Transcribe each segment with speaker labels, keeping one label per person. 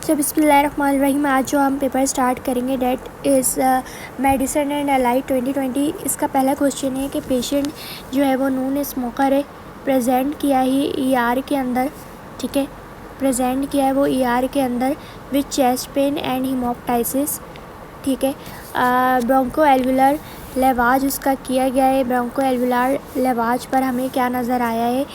Speaker 1: तो बिस्मिल्लाहिर्रहमानिर्रहीम। आज जो हम पेपर स्टार्ट करेंगे that is medicine and allied 2020। इसका पहला क्वेश्चन है कि पेशेंट जो है वो नॉन स्मोकर है, प्रेजेंट किया ही ईआर के अंदर, ठीक है, प्रेजेंट किया है वो ईआर के अंदर with chest pain and haemoptysis, ठीक है। ब्रोंको एल्वुलर लेवाज उसका किया गया है। ब्रोंको एल्वुलर लेवाज पर हमें क्या नज़र आया है,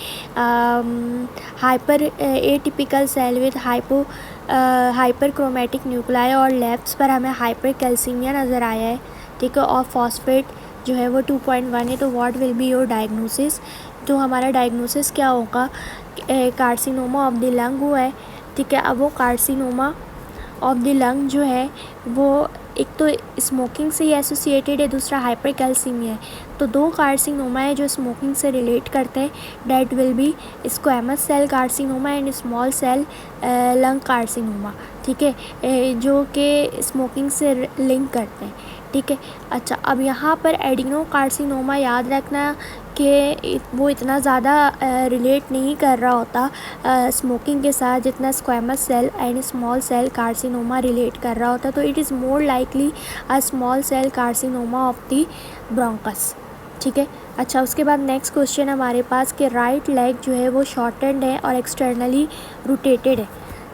Speaker 1: hyper atypical cell with hyper chromatic nuclei, और लेफ्ट पर हमें हाइपर कैल्सीमिया नज़र आया है, ठीक है। और फॉस्फेट जो है वो 2.1 है। तो what will be your diagnosis, तो हमारा डायग्नोसिस क्या होगा, कार्सिनोमा ऑफ द लंग हुआ है, ठीक है। अब वो कार्सिनोमा ऑफ द लंग जो है वो एक तो स्मोकिंग से ही एसोसिएटेड है, दूसरा हाइपर कैल्सीमिया है। तो दो कार्सिनोमा है जो स्मोकिंग से रिलेट करते हैं, that will be squamous cell carcinoma and small cell lung carcinoma, ठीक है, जो कि स्मोकिंग से लिंक करते हैं, ठीक है। अच्छा, अब यहाँ पर एडिनो कार्सिनोमा याद रखना कि वो इतना ज़्यादा रिलेट नहीं कर रहा होता स्मोकिंग के साथ जितना squamous cell and small cell carcinoma relate कर रहा होता। तो it is more likely a small cell carcinoma of the bronchus, ठीक है। अच्छा, उसके बाद नेक्स्ट क्वेश्चन हमारे पास कि राइट लेग जो है वो शॉर्टेंड है और एक्सटर्नली रोटेटेड है,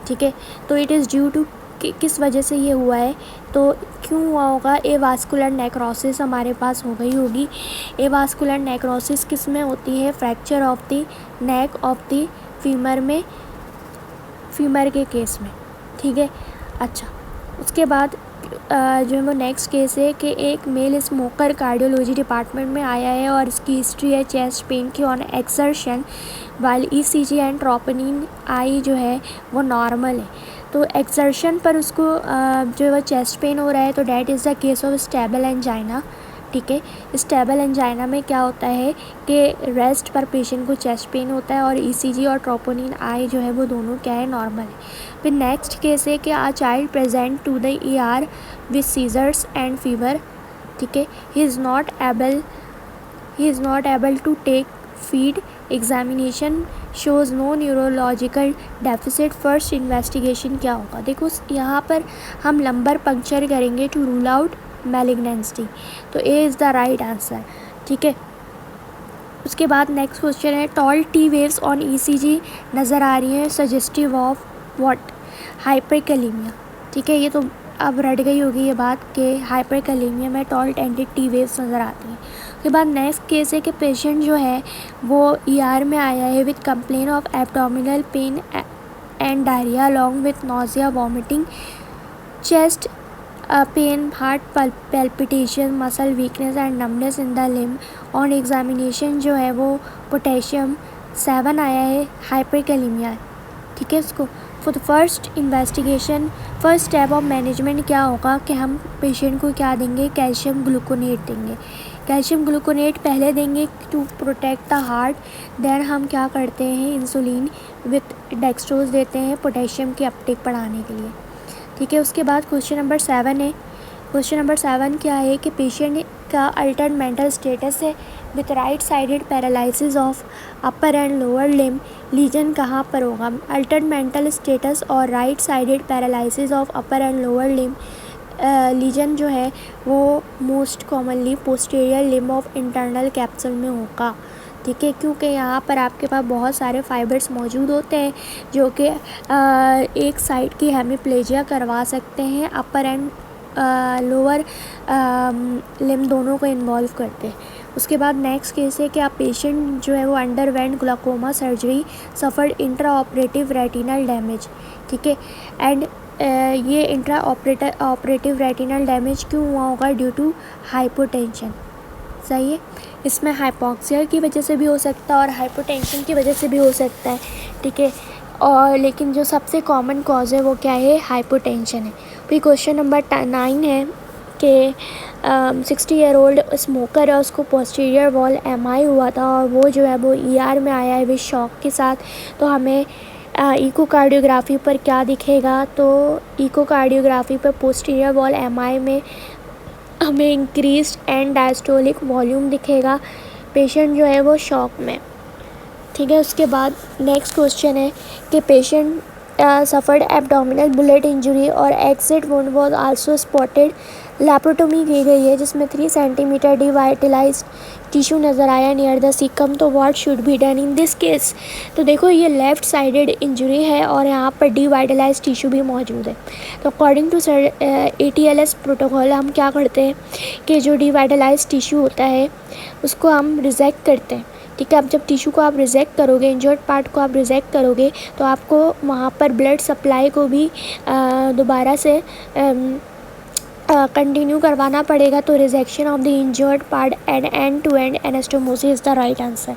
Speaker 1: ठीक है। तो इट इज़ ड्यू टू किस वजह से ये हुआ है, तो क्यों हुआ होगा, एवास्कुलर नेक्रोसिस हमारे पास हो गई होगी। एवास्कुलर नेक्रोसिस किस में होती है, fracture of the neck of the femur में, फीमर के केस में, ठीक है। अच्छा, उसके बाद जो है वो नेक्स्ट केस है कि एक मेल स्मोकर कार्डियोलॉजी डिपार्टमेंट में आया है और इसकी हिस्ट्री है चेस्ट पेन की on exertion, while ECG and troponin आई जो है वो नॉर्मल है। तो एक्सर्शन पर उसको जो है वो चेस्ट पेन हो रहा है, तो that is the case of stable angina, ठीक है। स्टेबल एंजाइना में क्या होता है कि रेस्ट पर पेशेंट को चेस्ट पेन होता है और ईसीजी और ट्रोपोनिन आई जो है वो दोनों क्या है, नॉर्मल है। फिर नेक्स्ट केस है कि a child present to the ER with seizures and fever, ठीक है। He is not able to take feed, examination shows no neurological deficit, first investigation क्या होगा। देखो यहाँ पर हम लंबर पंक्चर करेंगे टू रूल आउट मैलिग्नेंसी, तो A is the right answer, ठीक है। उसके बाद नेक्स्ट क्वेश्चन है tall T waves on ECG नज़र आ रही हैं, सजेस्टिव ऑफ व्हाट, हाइपरकैलेमिया, ठीक है। ये तो अब रट गई होगी ये बात कि हाइपरकैलेमिया में टॉल टेंडेड टी वेव्स नज़र आती हैं। उसके बाद नेक्स्ट केस है कि पेशेंट जो है वो ईआर में आया है with complain of abdominal pain and diarrhoea along with nausea, vomiting, chest pain, heart palpitation, muscle weakness and numbness in the limb. On examination जो है वो पोटेशियम 7 आया है, हाइपरकैलेमिया है, ठीक है। इसको for the first investigation, first step of management क्या होगा कि हम पेशेंट को क्या देंगे, कैल्शियम ग्लूकोनेट देंगे। कैल्शियम ग्लूकोनेट पहले देंगे to protect the heart, then हम क्या करते हैं, इंसुलिन विथ डेक्सट्रोज देते हैं पोटेशियम की अपटेक बढ़ाने के लिए, ठीक है। उसके बाद क्वेश्चन नंबर 7 है। क्वेश्चन नंबर 7 क्या है कि पेशेंट का अल्टर्ड मेंटल स्टेटस है with right sided paralysis of upper and lower limb, lesion कहाँ पर होगा। अल्टर्ड मेंटल स्टेटस और right sided paralysis of upper and lower limb, lesion जो है वो most commonly posterior limb of internal capsule में होगा, ठीक है। क्योंकि यहाँ पर आपके पास बहुत सारे फाइबर्स मौजूद होते हैं जो कि एक साइड की हेमिप्लेजिया करवा सकते हैं, अपर एंड लोअर लिम्ब दोनों को इन्वॉल्व करते हैं। उसके बाद नेक्स्ट केस है कि आप पेशेंट जो है वो underwent glaucoma surgery, suffered intra operative retinal damage, ठीक है। एंड ये इंट्रा ऑपरेटिव रेटिनल डैमेज क्यों हुआ होगा, ड्यू टू हाइपोटेंशन, सही है। इसमें हाइपॉक्सिया की वजह से भी हो सकता है और हाइपोटेंशन की वजह से भी हो सकता है, ठीक है। और लेकिन जो सबसे कॉमन कॉज है वो क्या है, हाइपोटेंशन है। फिर क्वेश्चन नंबर 9 है कि 60 ईयर ओल्ड स्मोकर है, उसको पोस्टीरियर वॉल एमआई हुआ था और वो जो है वो ईआर में आया है विद शॉक के साथ। तो हमें इकोकार्डियोग्राफी पर क्या दिखेगा, तो इकोकार्डियोग्राफी पर पोस्टीरियर वॉल एमआई में हमें इंक्रीज एंड डायस्टोलिक वॉल्यूम दिखेगा, पेशेंट जो है वो शॉक में, ठीक है। उसके बाद नेक्स्ट क्वेश्चन है कि patient suffered abdominal bullet injury और exit wound was also spotted. लैप्रोटोमी की गई है जिसमें 3 सेंटीमीटर डिवाइटलाइज्ड टिश्यू नज़र आया नियर द सीकम. तो what should be done in this case. तो देखो ये लेफ़्ट साइडेड इंजरी है और यहाँ पर डिवाइटलाइज्ड टिश्यू भी मौजूद है. तो अकॉर्डिंग टू ATLS प्रोटोकॉल हम क्या करते हैं कि जो डिवाइटलाइज्ड टिश्यू होता है उसको हम रिजेक्ट करते हैं. ठीक है, अब जब टिश्यू को आप रिजेक्ट करोगे, इंजर्ड पार्ट को आप रिजेक्ट करोगे तो आपको वहाँ पर ब्लड सप्लाई को भी दोबारा से कंटिन्यू करवाना पड़ेगा. तो resection of the injured part and end to end anastomosis is the right answer.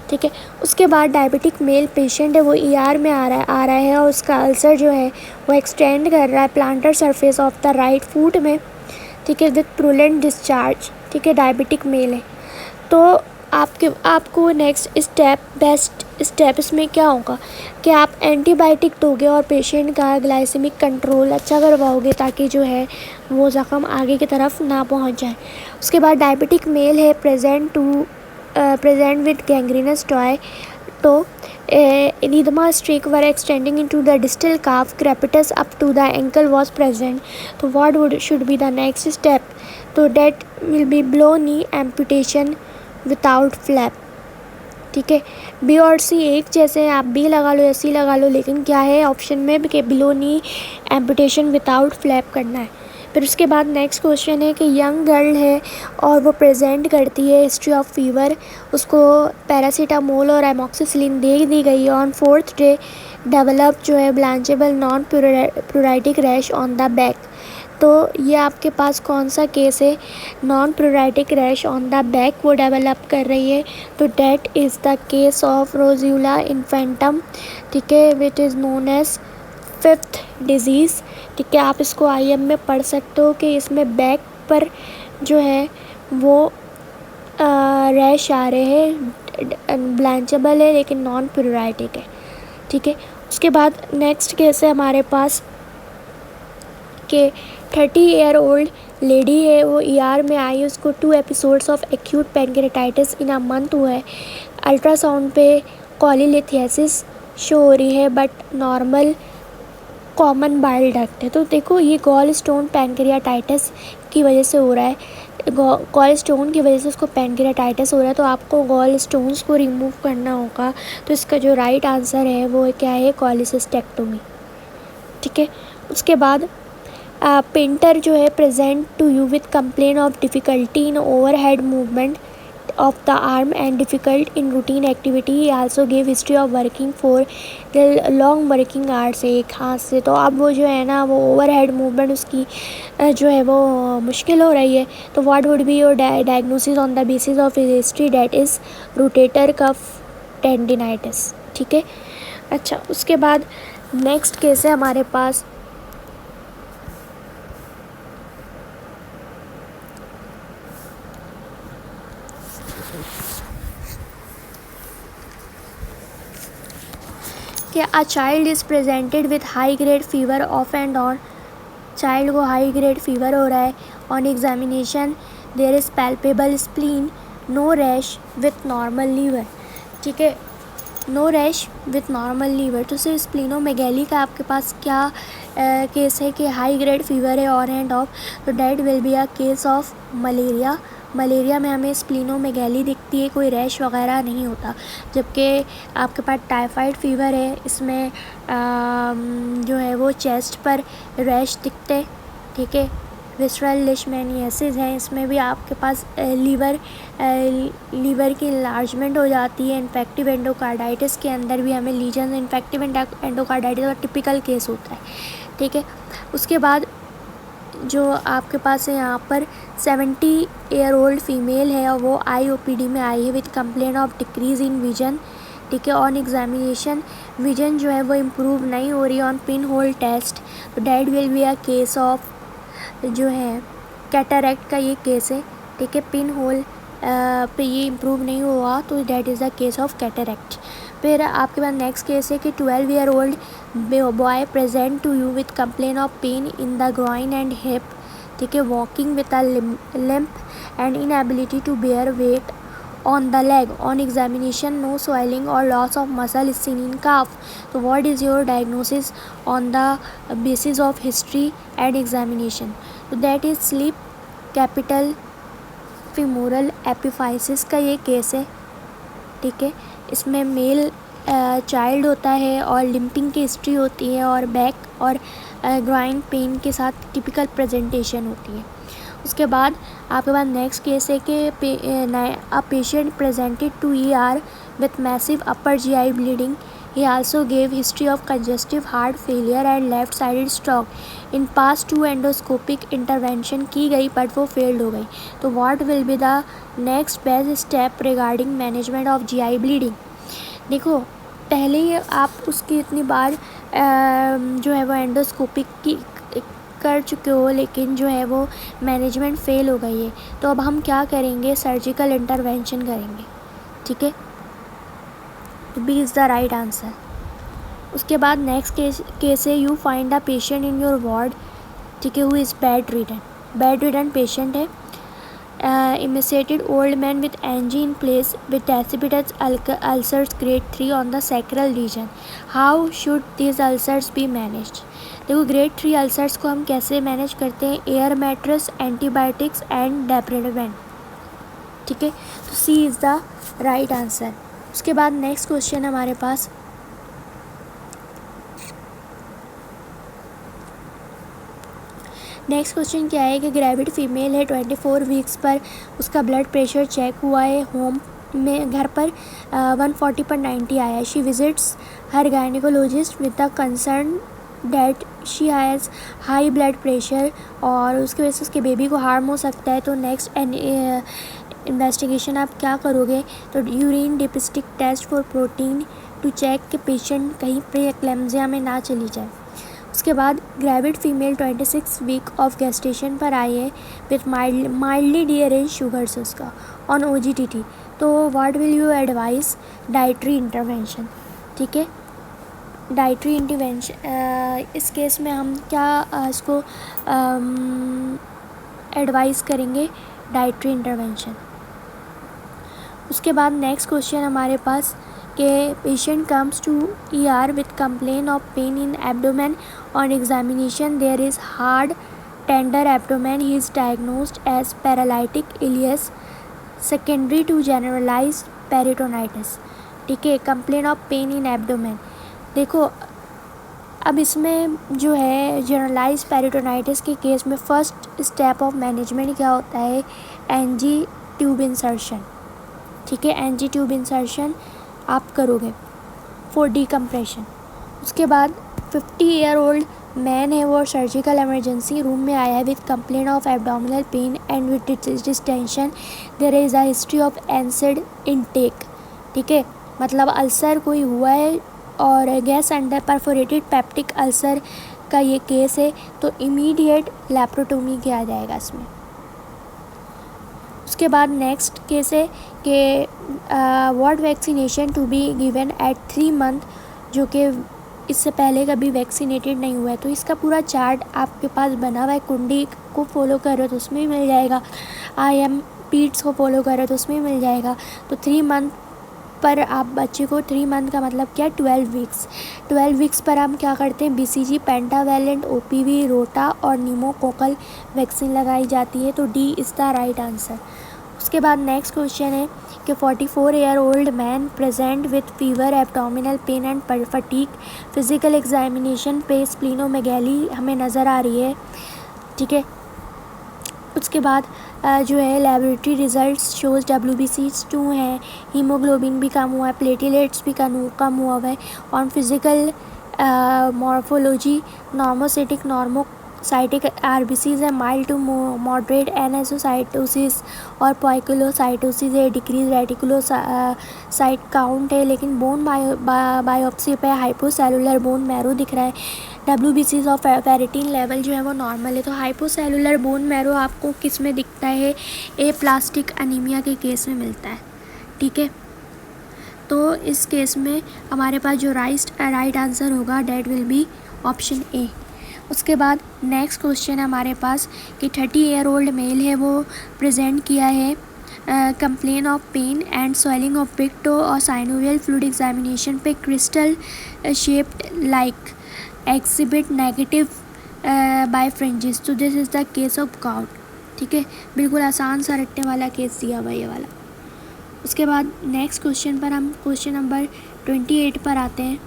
Speaker 1: ठीक है, उसके बाद डायबिटिक मेल पेशेंट है वो ER में आ रहा है और उसका अल्सर जो है वो एक्सटेंड कर रहा है planter surface of the right foot में. ठीक है, विथ प्रूलेंट डिस्चार्ज. ठीक है, डायबिटिक मेल है. तो आपको नेक्स्ट बेस्ट स्टेप इसमें क्या होगा कि आप एंटीबायोटिक दोगे और पेशेंट का ग्लाइसेमिक कंट्रोल अच्छा करवाओगे ताकि जो है वो ज़ख़म आगे की तरफ ना पहुंच जाए. उसके बाद डायबिटिक मेल है प्रेजेंट विद गैंग्रीनस टॉय. तो edema streak were extending into the distal calf, crepitus up to the ankle was present. So what should be the next step. So that will be below knee amputation without flap. ठीक है, B और C एक जैसे आप B लगा लो या C लगा लो, लेकिन क्या है ऑप्शन में कि बिलो नी एम्पुटेशन विदाउट फ्लैप करना है. फिर उसके बाद नेक्स्ट क्वेश्चन है कि यंग गर्ल है और वो प्रेजेंट करती है हिस्ट्री ऑफ फीवर. उसको पैरासीटामोल और एमॉक्सिसिलिन दे दी गई है. ऑन 4th डे डेवलप जो है blanchable non pruritic rash on the back. तो ये आपके पास कौन सा केस है, non pruritic rash on the back वो डेवलप कर रही है. तो that is the case of roseola infantum. ठीक है, which is known as 5th disease. ठीक है, आप इसको IM में पढ़ सकते हो कि इसमें बैक पर जो है वो रैश आ रहे हैं, ब्लांचेबल है लेकिन नॉन प्यूराइटिक है. ठीक है, उसके बाद नेक्स्ट केस है हमारे पास कि 30-year-old लेडी है वो ER में आई. उसको 2 episodes of acute pancreatitis in a month हुआ है. अल्ट्रासाउंड पे कॉलीलिथियासिस शो हो रही है but normal common bile duct है. तो देखो ये गॉल स्टोन पैनक्रियाटाइटिस की वजह से हो रहा है. गॉल स्टोन की वजह से उसको पैनक्रियाटाइटिस हो रहा है. तो आपको गॉल स्टोन्स को रिमूव करना होगा. तो इसका जो राइट आंसर है वो क्या है, कॉलिसिस्टेक्टोमी. ठीक है, उसके बाद पेंटर जो है present to you with complain of difficulty in overhead movement of the arm and difficult in routine activity. He also gave history of working for the long working hours एक हाथ से. तो अब वो जो है ना वो ओवरहेड मूवमेंट उसकी जो है वो मुश्किल हो रही है. तो what would be your diagnosis on the basis of history. That is rotator cuff tendinitis. ठीक है, अच्छा उसके बाद नेक्स्ट केस है हमारे पास कि a child is presented with high grade fever of and on. Child को हाई ग्रेड फीवर हो रहा है. On examination there is palpable spleen, no rash with normal liver. ठीक है, no rash with normal liver. तो सिर्फ स्प्लीनोमेगैली का आपके पास क्या केस है कि हाई ग्रेड फीवर है ऑन एंड ऑफ. तो that will be a case of malaria. Malaria में हमें स्प्लीनोमेगैली दिखती है, कोई रैश वगैरह नहीं होता. जबकि आपके पास टाइफाइड फीवर है, इसमें जो है वो चेस्ट पर रैश दिखते. ठीक है, विसरल लिशमैनियासिस है, इसमें भी आपके पास लीवर की इन्लार्जमेंट हो जाती है. इन्फेक्टिव एंडोकार्डाइटिस के अंदर भी हमें लीजन इन्फेक्टिव एंडोकार्डाइटिस का टिपिकल केस होता है. ठीक है, उसके बाद जो आपके पास है यहाँ पर 70-year-old फीमेल है और वो IOPD में आई है with complain of decrease in vision. ठीक है, ऑन एग्जामिनेशन विजन जो है वो इम्प्रूव नहीं हो रही ऑन पिन होल टेस्ट. तो that will be a case of जो है कैटरैक्ट का ये केस है. ठीक है, पिन होल पे ये इम्प्रूव नहीं हुआ तो that is the case of cataract. फिर आपके पास नेक्स्ट केस है कि 12-year-old boy present to you with complain of pain in the groin and hip. ठीक है, walking with a limp and inability to bear weight on the leg. On examination, no swelling or loss of muscle is seen in calf. So what is your diagnosis on the basis of history and examination? So that is slip capital femoral epiphysis का ये case है, ठीक है। इसमें male child होता है और limping की हिस्ट्री होती है और बैक और ग्राइंड पेन के साथ टिपिकल प्रेजेंटेशन होती है। उसके बाद आपके पास नेक्स्ट केस है कि a patient presented to ER with massive upper GI bleeding. He also gave history of congestive heart failure and left sided stroke. In past 2 endoscopic intervention की गई बट वो फेल्ड हो गई। तो what will be the next best step regarding management of GI bleeding? देखो पहले ही आप उसकी इतनी बार जो है वो एंडोस्कोपिक की कर चुके हो, लेकिन जो है वो मैनेजमेंट फेल हो गई है। तो अब हम क्या करेंगे, सर्जिकल इंटरवेंशन करेंगे, ठीक है। तो B is the right answer. उसके बाद नेक्स्ट केस है you find a patient in your ward, ठीक है, who is bed ridden patient है, emaciated old man with angina in place with decubitus ulcers grade 3 on the sacral region. How should these ulcers be managed? देखो grade 3 ulcers को हम कैसे manage करते हैं, air mattress, antibiotics and डेप्रेडोवेन, ठीक है। तो सी इज़ द राइट आंसर। उसके बाद नेक्स्ट क्वेश्चन हमारे पास नेक्स्ट क्वेश्चन क्या है कि ग्रेविड फीमेल है, 24 वीक्स पर उसका ब्लड प्रेशर चेक हुआ है, होम में घर पर 140 पर 90 आया है। She visits her gynaecologist with the concern that she has high blood pressure और उसकी वजह से उसके बेबी को हार्म हो सकता है। तो नेक्स्ट इन्वेस्टिगेशन आप क्या करोगे, तो urine dipstick test for protein to check कि पेशेंट कहीं प्री एक्लेम्सिया में ना चली जाए। उसके बाद gravid female 26 week of gestation पर आई है विथ माइल्डली डियरेंज शुगर्स उसका ऑन OGTT। तो what will you advise, dietary intervention, ठीक है। डाइटरी इंटरवेंशन इस केस में हम क्या इसको एडवाइस करेंगे, डाइटरी इंटरवेंशन। उसके बाद नेक्स्ट क्वेश्चन हमारे पास कि patient comes to ER with complain of pain in abdomen, on examination there is hard tender abdomen, he is diagnosed as paralytic ileus secondary to generalized peritonitis, ठीक है। Complain of pain in abdomen, देखो अब इसमें जो है generalized peritonitis के case में first step of management क्या होता है, NG ट्यूब इंसर्शन, ठीक है। NG ट्यूब इंसर्शन आप करोगे फॉर डिकम्प्रेशन। उसके बाद 50 ईयर ओल्ड मैन है, वो सर्जिकल इमरजेंसी रूम में आया है with complain of abdominal pain and with distension, there is a history of acid intake, ठीक है। मतलब अल्सर कोई हुआ है और gas under perforated peptic ulcer का ये केस है, तो इमीडिएट लैप्रोटोमी किया जाएगा इसमें। उसके बाद नेक्स्ट केस है कि what vaccination to be given at 3 month, जो कि इससे पहले कभी वैक्सीनेटेड नहीं हुआ है। तो इसका पूरा चार्ट आपके पास बना हुआ है, कुंडी को फॉलो कर रहे हो तो उसमें ही मिल जाएगा, IM पीड्स को फॉलो कर रहे हो तो उसमें ही मिल जाएगा। तो 3 मंथ पर आप बच्चे को 3 मंथ का मतलब क्या, 12 वीक्स पर हम क्या करते हैं, BCG, पेंटावैलेंट, OPV, रोटा और न्यूमोकोकल वैक्सीन लगाई जाती है। तो D is the right answer. उसके बाद नेक्स्ट क्वेश्चन है कि 44 year old man present with fever, abdominal pain and fatigue, physical examination पे स्प्लीनोमेगैली हमें नज़र आ रही है, ठीक है। उसके बाद जो है लेबोरेटरी रिजल्ट्स शोज़ WBCs 2 हैं, हीमोग्लोबिन भी कम हुआ है, प्लेटलेट्स भी कम हुआ है। On physical morphology normocytic normocytic RBCs है, माइल्ड टू मॉडरेट एनएसोसाइटोसिस और पॉइकुलोसाइटोसिस है, डिक्रीज रेटिकुलोसाइट काउंट है, लेकिन बोन बायोप्सी पे हाइपोसेलुलर बोन मैरो दिख रहा है। WBCs ऑफ फेरेटिन लेवल जो है वो नॉर्मल है। तो हाइपोसेलुलर बोन मैरो आपको किस में दिखता है, प्लास्टिक अनीमिया के केस में मिलता है, ठीक है। तो इस केस में हमारे पास जो राइट आंसर होगा that will be option A। उसके बाद नेक्स्ट क्वेश्चन है हमारे पास कि 30 ईयर ओल्ड मेल है, वो प्रेजेंट किया है complain of pain and swelling of big toe और साइनोवियल फ्लूइड एग्जामिनेशन पे crystal shaped like exhibit negative birefringence, तो this is the case of gout. ठीक है, बिल्कुल आसान सा रटने वाला केस दिया हुआ ये वाला। उसके बाद नेक्स्ट क्वेश्चन पर हम क्वेश्चन नंबर 28 पर आते हैं।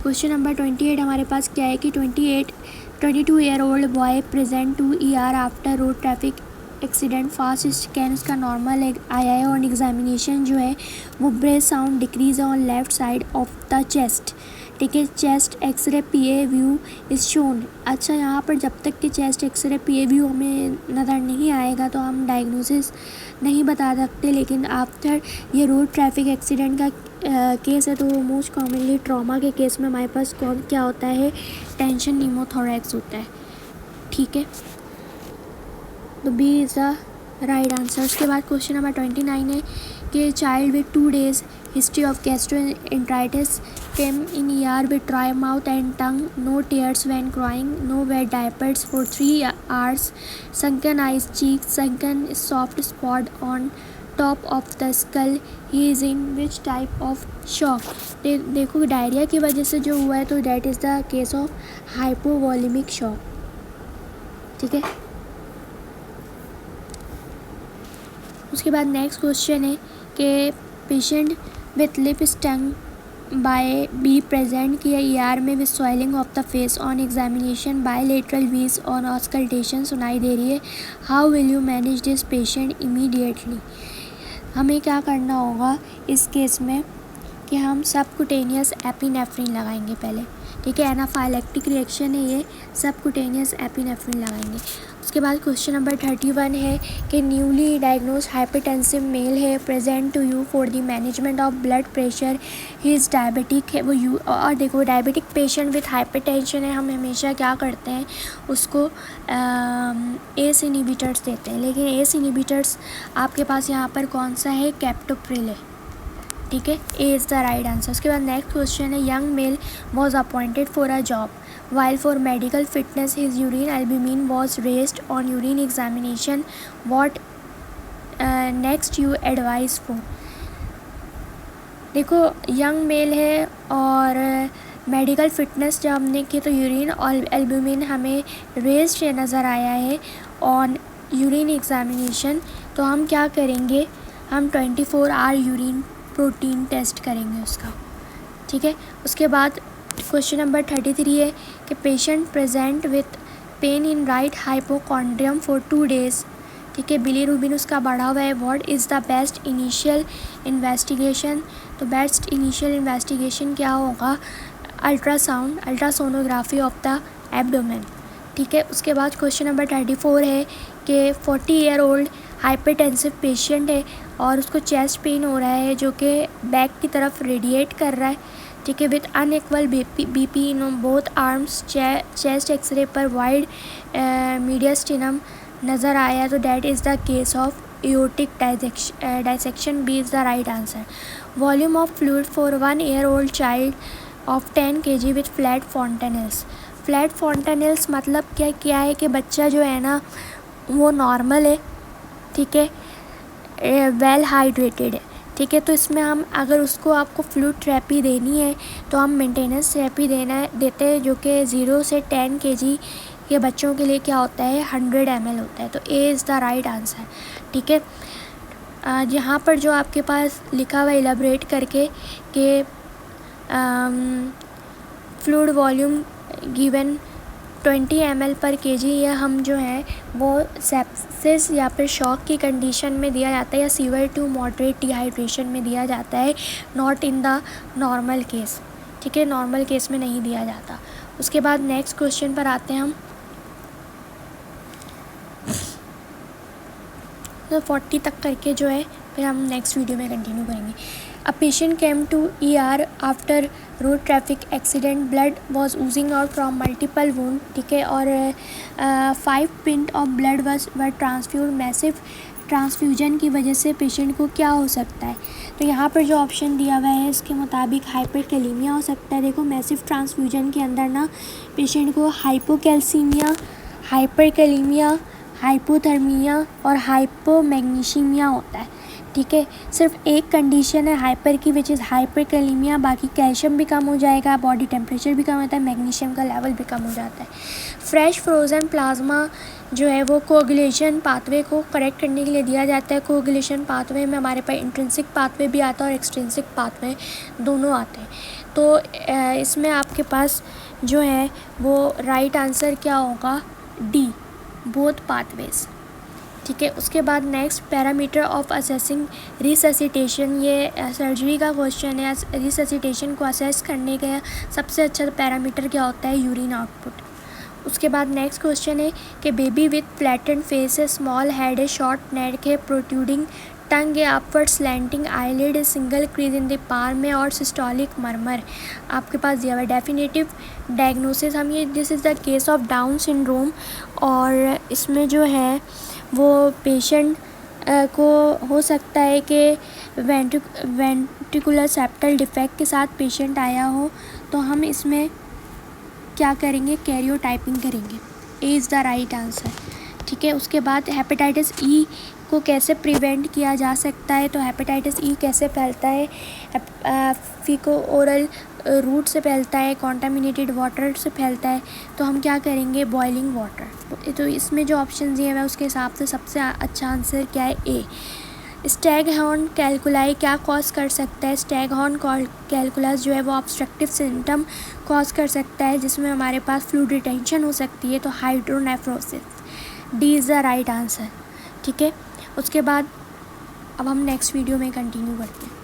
Speaker 1: क्वेश्चन नंबर 28 हमारे पास क्या है कि 22-year-old boy present to ER after road traffic accident, fast scan उसका नॉर्मल आया है और एग्जामिनेशन जो है वो breath sound decrease on left side of the chest. ठीक है, chest x-ray PA view is shown. अच्छा, यहाँ पर जब तक कि चेस्ट एक्सरे PA व्यू हमें नज़र नहीं आएगा तो हम डायग्नोसिस नहीं बता सकते, लेकिन आफ्टर ये रोड ट्रैफिक एक्सीडेंट का केस है तो मोस्ट कॉमनली ट्रॉमा के केस में हमारे पास कौन क्या होता है, टेंशन न्यूमोथोरैक्स होता है। ठीक है, तो B is the right answer. उसके बाद क्वेश्चन नंबर 29 है कि child with 2 days history of gastroenteritis came in ER with dry mouth and tongue, no tears when crying, no wet diapers for 3 hours, sunken eyes, cheeks, sunken soft spot on top of the skull, he is in which type of shock? देखो diarrhoea की वजह से जो हुआ है तो that is the case of hypovolemic shock। ठीक है, उसके बाद नेक्स्ट क्वेश्चन है कि patient with lip stung by bee present किया ER में with swelling of the face on examination bilateral wheeze और ऑस्कल्टेशन सुनाई दे रही है, how will you manage this patient immediately? हमें क्या करना होगा इस केस में कि हम सबकुटेनियस एपिनेफ्रिन लगाएंगे पहले। ठीक है, एनाफाइलेक्टिक रिएक्शन है ये, सबकुटेनियस एपिनेफ्रिन लगाएंगे। उसके बाद क्वेश्चन नंबर 31 है कि न्यूली डायग्नोज हाइपरटेंसिव मेल है present to you for the management of blood pressure, he is diabetic है वो यू। और देखो डायबिटिक पेशेंट विथ हाइपरटेंशन है, हम हमेशा क्या करते हैं उसको ACE इनहिबिटर्स देते हैं, लेकिन ACE इनहिबिटर्स आपके पास यहाँ पर कौन सा है, कैप्टोप्रिल है। ठीक है, A is the right answer. उसके बाद नेक्स्ट क्वेश्चन है young mail was appointed for a job, while for medical fitness his urine albumin was raised on urine examination, what next you advise for? देखो young mail है और medical fitness जब हमने की तो यूरिन और albumin हमें रेस्ड नज़र आया है ऑन यूरिन एग्जामिनेशन, तो हम क्या करेंगे, हम 24 आवर यूरिन प्रोटीन टेस्ट करेंगे उसका। ठीक है, उसके बाद क्वेश्चन नंबर 33 है कि patient present with pain in right hypochondrium for 2 days। ठीक है, बिलीरुबिन उसका बढ़ा हुआ है, what is the best initial investigation? तो बेस्ट इनिशियल इन्वेस्टिगेशन क्या होगा, ultrasound, ultrasonography of the abdomen. ठीक है, उसके बाद क्वेश्चन नंबर 34 है कि 40-year-old हाइपरटेंसिव पेशेंट है और उसको चेस्ट पेन हो रहा है जो कि बैक की तरफ रेडिएट कर रहा है। ठीक है, with unequal BP in both arms, chest x-ray पर वाइड मीडियस्टिनम नज़र आया, तो that is the case of aortic dissection, B is the right answer. Volume of fluid for 1-year-old child of 10 kg with flat fontanelles. Flat fontanelles मतलब क्या है कि बच्चा जो है ना वो नॉर्मल है, ठीक है, वेल हाइड्रेटेड है। ठीक है, तो इसमें हम अगर उसको आपको फ्लूइड थेरेपी देनी है तो हम मेंटेनेंस थेरेपी देते हैं जो कि 0 से 10 kg के बच्चों के लिए क्या होता है, 100 ml होता है, तो A is the right answer. ठीक है, यहाँ पर जो आपके पास लिखा हुआ इलेबरेट करके कि फ्लूइड वॉल्यूम गिवन 20 ml पर kg, या हम जो है वो सेप्सिस या फिर शॉक की कंडीशन में दिया जाता है या सीवियर टू मॉडरेट डिहाइड्रेशन में दिया जाता है, not in the normal case. ठीक है, नॉर्मल केस में नहीं दिया जाता। उसके बाद नेक्स्ट क्वेश्चन पर आते हैं हम, तो 40 तक करके जो है फिर हम नेक्स्ट वीडियो में कंटिन्यू करेंगे। A patient came to ER after road traffic accident, blood was oozing out from multiple wound. ठीक है, और 5 pint of blood were transfuse, massive transfusion की वजह से पेशेंट को क्या हो सकता है? तो यहाँ पर जो ऑप्शन दिया हुआ है इसके मुताबिक हाइपरकैलेमिया हो सकता है। देखो मैसिव ट्रांसफ्यूजन के अंदर ना पेशेंट को हाइपोकैल्सीमिया, हाइपरकैलेमिया, हाइपोथर्मिया और हाइपोमैग्नीशियमिया होता है, ठीक है। सिर्फ एक कंडीशन है हाइपर की, विच इज़ हाइपरकैलेमिया। बाकी कैल्शियम भी कम हो जाएगा, बॉडी टेम्परेचर भी कम होता है, मैग्नीशियम का लेवल भी कम हो जाता है। फ्रेश फ्रोज़न प्लाज्मा जो है वो कोगुलेशन पाथवे को करेक्ट करने के लिए दिया जाता है। कोगुलेशन पाथवे में हमारे पास इंट्रिंसिक पाथवे भी आता है और एक्सट्रिंसिक पाथवे दोनों आते हैं। तो इसमें आपके पास जो है वो राइट आंसर क्या होगा, डी, बोथ पाथवेज, ठीक है। उसके बाद next parameter of assessing resuscitation, ये सर्जरी का क्वेश्चन है। रिससिटेशन को असेस करने का सबसे अच्छा पैरामीटर क्या होता है, यूरिन आउटपुट। उसके बाद नेक्स्ट क्वेश्चन है कि बेबी विथ फ्लैटेंड फेस है, स्मॉल हेड है, शॉर्ट नेक है, प्रोट्रूडिंग टंग है, अपवर्ड स्लैंटिंग आईलिड है, single crease in the palm में और सिस्टोलिक मर्मर आपके पास दिया हुआ है। डेफिनेटिव डायग्नोसिस हम ये this is the case of down syndrome, और इसमें जो है वो पेशेंट को हो सकता है कि वेंट्रिकुलर सेप्टल डिफेक्ट के साथ पेशेंट आया हो, तो हम इसमें क्या करेंगे, कैरियोटाइपिंग करेंगे। ए इज़ द राइट आंसर, ठीक है। उसके बाद हेपेटाइटिस ई को कैसे प्रिवेंट किया जा सकता है, तो हेपेटाइटिस ई कैसे फैलता है, फीको ओरल रूट से फैलता है, कॉन्टामिनेटेड वाटर से फैलता है। तो हम क्या करेंगे, बॉइलिंग वाटर। तो इसमें जो ऑप्शन दिए हुए हैं उसके हिसाब से सबसे अच्छा आंसर क्या है, ए। स्टैग हॉर्न कैलकुलाई क्या कॉज कर सकता है, स्टैग हॉर्न कैलकुलस जो है वो ऑब्स्ट्रक्टिव सिम्टम कॉज कर सकता है, जिसमें हमारे पास फ्लूइड रिटेंशन हो सकती है, तो hydronephrosis, D is the right answer, ठीक है। उसके बाद अब हम नेक्स्ट वीडियो में कंटिन्यू करते हैं।